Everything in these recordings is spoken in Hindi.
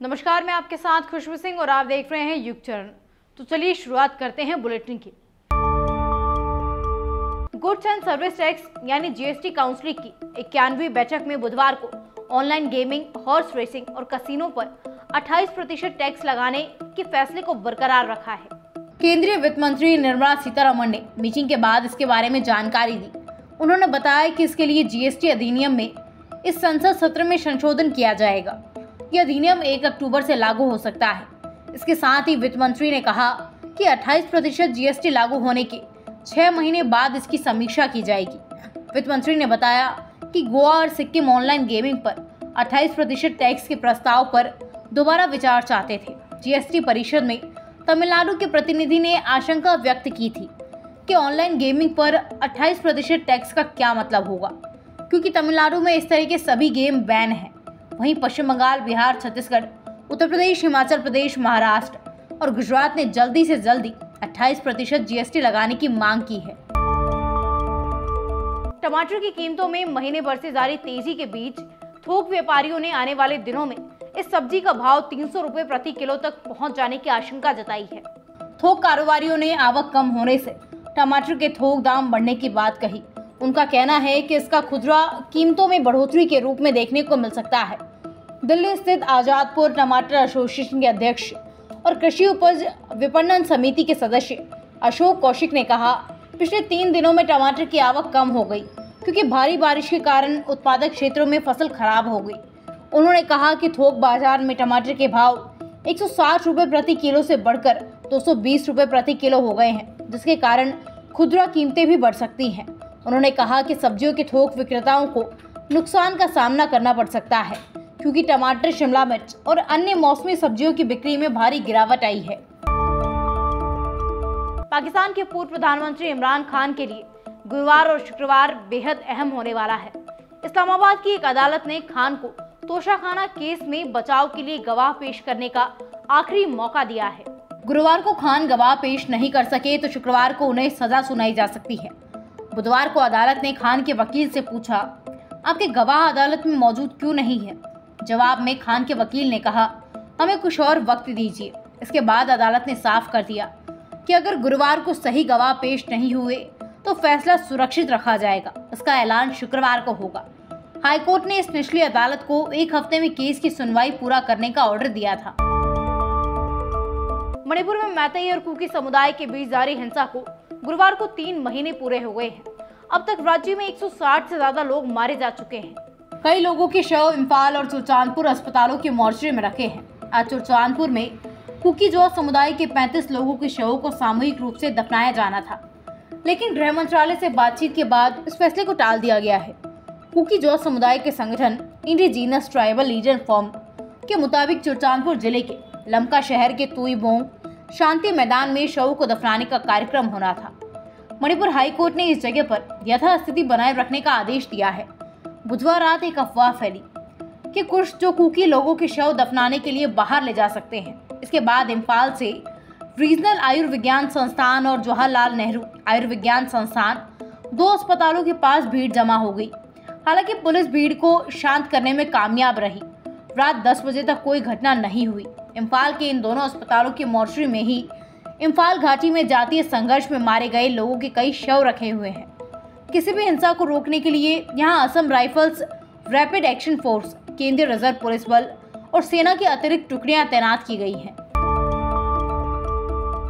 नमस्कार, मैं आपके साथ खुशबू सिंह और आप देख रहे हैं युग चरण। तो चलिए शुरुआत करते हैं बुलेटिन की। गुड्स एंड सर्विस टैक्स यानी जीएसटी काउंसिल की 91वीं बैठक में बुधवार को ऑनलाइन गेमिंग, हॉर्स रेसिंग और कसिनो पर 28% टैक्स लगाने के फैसले को बरकरार रखा है। केंद्रीय वित्त मंत्री निर्मला सीतारमण ने मीटिंग के बाद इसके बारे में जानकारी दी। उन्होंने बताया कि इसके लिए जीएसटी अधिनियम में इस संसद सत्र में संशोधन किया जाएगा। यह अधिनियम 1 अक्टूबर से लागू हो सकता है। इसके साथ ही वित्त मंत्री ने कहा कि 28% जीएसटी लागू होने के 6 महीने बाद इसकी समीक्षा की जाएगी। वित्त मंत्री ने बताया कि गोवा और सिक्किम ऑनलाइन गेमिंग पर 28% टैक्स के प्रस्ताव पर दोबारा विचार चाहते थे। जीएसटी परिषद में तमिलनाडु के प्रतिनिधि ने आशंका व्यक्त की थी कि ऑनलाइन गेमिंग पर 28% टैक्स का क्या मतलब होगा, क्योंकि तमिलनाडु में इस तरह के सभी गेम बैन हैं। वहीं पश्चिम बंगाल, बिहार, छत्तीसगढ़, उत्तर प्रदेश, हिमाचल प्रदेश, महाराष्ट्र और गुजरात ने जल्दी से जल्दी 28% जीएसटी लगाने की मांग की है। टमाटर की कीमतों में महीने भर से जारी तेजी के बीच थोक व्यापारियों ने आने वाले दिनों में इस सब्जी का भाव 300 रुपए प्रति किलो तक पहुंच जाने की आशंका जताई है। थोक कारोबारियों ने आवक कम होने से टमाटर के थोक दाम बढ़ने की बात कही। उनका कहना है कि इसका खुदरा कीमतों में बढ़ोतरी के रूप में देखने को मिल सकता है। दिल्ली स्थित आजादपुर टमाटर एसोसिएशन के अध्यक्ष और कृषि उपज विपणन समिति के सदस्य अशोक कौशिक ने कहा, पिछले 3 दिनों में टमाटर की आवक कम हो गई क्योंकि भारी बारिश के कारण उत्पादक क्षेत्रों में फसल खराब हो गई। उन्होंने कहा कि थोक बाजार में टमाटर के भाव 160 रुपए प्रति किलो से बढ़कर 220 रुपए प्रति किलो हो गए हैं, जिसके कारण खुदरा कीमतें भी बढ़ सकती हैं। उन्होंने कहा कि सब्जियों के थोक विक्रेताओं को नुकसान का सामना करना पड़ सकता है, क्योंकि टमाटर, शिमला मिर्च और अन्य मौसमी सब्जियों की बिक्री में भारी गिरावट आई है। पाकिस्तान के पूर्व प्रधानमंत्री इमरान खान के लिए गुरुवार और शुक्रवार बेहद अहम होने वाला है। इस्लामाबाद की एक अदालत ने खान को तोशाखाना केस में बचाव के लिए गवाह पेश करने का आखिरी मौका दिया है। गुरुवार को खान गवाह पेश नहीं कर सके तो शुक्रवार को उन्हें सजा सुनाई जा सकती है। बुधवार को अदालत ने खान के वकील से पूछा, आपके गवाह अदालत में मौजूद क्यों नहीं है? जवाब में खान के वकील ने कहा, हमें कुछ और वक्त दीजिए। इसके बाद अदालत ने साफ कर दिया कि अगर गुरुवार को सही गवाह पेश नहीं हुए तो फैसला सुरक्षित रखा जाएगा। इसका ऐलान शुक्रवार को होगा। हाईकोर्ट ने इस निचली अदालत को 1 हफ्ते में केस की सुनवाई पूरा करने का ऑर्डर दिया था। मणिपुर में मैतेई और कुकी समुदाय के बीच जारी हिंसा को गुरुवार को 3 महीने पूरे हो गए हैं। अब तक राज्य में 160 से ज्यादा लोग मारे जा चुके हैं। कई लोगों के शव इम्फाल और चुरचांदपुर अस्पतालों के मोर्चरी में रखे हैं। आज चुरचांदपुर में कुकी जॉ समुदाय के 35 लोगों के शवों को सामूहिक रूप से दफनाया जाना था, लेकिन गृह मंत्रालय से बातचीत के बाद इस फैसले को टाल दिया गया है। कुकी जॉ समुदाय के संगठन इंडिजीनस ट्राइबल लीजन फॉर्म के मुताबिक चुरचांदपुर जिले के लमका शहर के तुईबोंग शांति मैदान में शवों को दफनाने का कार्यक्रम होना था। मणिपुर हाईकोर्ट ने इस जगह पर यथास्थिति बनाए रखने का आदेश दिया है। बुधवार रात एक अफवाह फैली कि कुछ जो कुकी लोगों के शव दफनाने के लिए बाहर ले जा सकते हैं। इसके बाद इम्फाल से रीजनल आयुर्विज्ञान संस्थान और जवाहरलाल नेहरू आयुर्विज्ञान संस्थान 2 अस्पतालों के पास भीड़ जमा हो गई। हालांकि पुलिस भीड़ को शांत करने में कामयाब रही। रात 10 बजे तक कोई घटना नहीं हुई। इम्फाल के इन दोनों अस्पतालों की मोर्चरी में ही इम्फाल घाटी में जातीय संघर्ष में मारे गए लोगों के कई शव रखे हुए हैं। किसी भी हिंसा को रोकने के लिए यहां Assam rifles, rapid action force, केंद्रीय रिजर्व पुलिस बल और सेना की अतिरिक्त टुकड़ियां तैनात की गई हैं।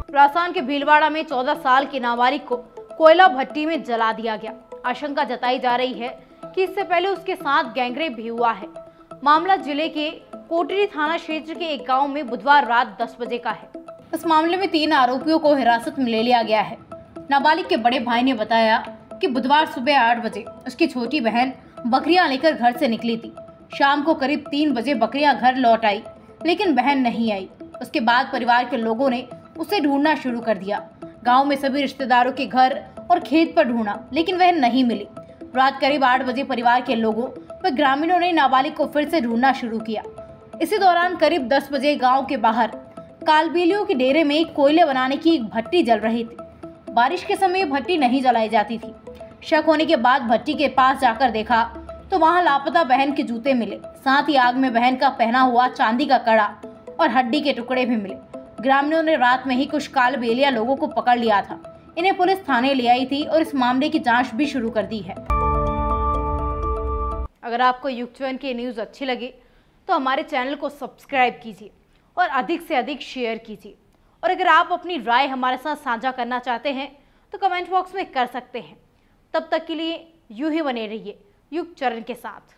राजस्थान के भीलवाड़ा में 14 साल की नाबालिग को कोयला भट्टी में जला दिया गया। आशंका जताई जा रही है कि इससे पहले उसके साथ गैंगरेप भी हुआ है। मामला जिले के कोटरी थाना क्षेत्र के एक गांव में बुधवार रात 10 बजे का है। इस मामले में 3 आरोपियों को हिरासत में ले लिया गया है। नाबालिग के बड़े भाई ने बताया कि बुधवार सुबह 8 बजे उसकी छोटी बहन बकरियां लेकर घर से निकली थी। शाम को करीब 3 बजे बकरियां घर लौट आई, लेकिन बहन नहीं आई। उसके बाद परिवार के लोगों ने उसे ढूंढना शुरू कर दिया। गांव में सभी रिश्तेदारों के घर और खेत पर ढूंढा, लेकिन वह नहीं मिली। रात करीब 8 बजे परिवार के लोगों व ग्रामीणों ने नाबालिग को फिर से ढूंढना शुरू किया। इसी दौरान करीब 10 बजे गांव के बाहर कालबेलियों के डेरे में कोयले बनाने की एक भट्टी जल रही थी। बारिश के समय भट्टी नहीं जलाई जाती थी। शक होने के बाद भट्टी के पास जाकर देखा तो वहां लापता बहन के जूते मिले। साथ ही आग में बहन का पहना हुआ चांदी का कड़ा और हड्डी के टुकड़े भी मिले। ग्रामीणों ने रात में ही कुछ कालबेलिया लोगों को पकड़ लिया था। इन्हें पुलिस थाने ले आई थी और इस मामले की जांच भी शुरू कर दी है। अगर आपको युग चैनल की न्यूज़ अच्छी लगे तो हमारे चैनल को सब्सक्राइब कीजिए और अधिक से अधिक शेयर कीजिए। और अगर आप अपनी राय हमारे साथ साझा करना चाहते हैं तो कमेंट बॉक्स में कर सकते हैं। तब तक के लिए यूं ही बने रहिए युग चैनल के साथ।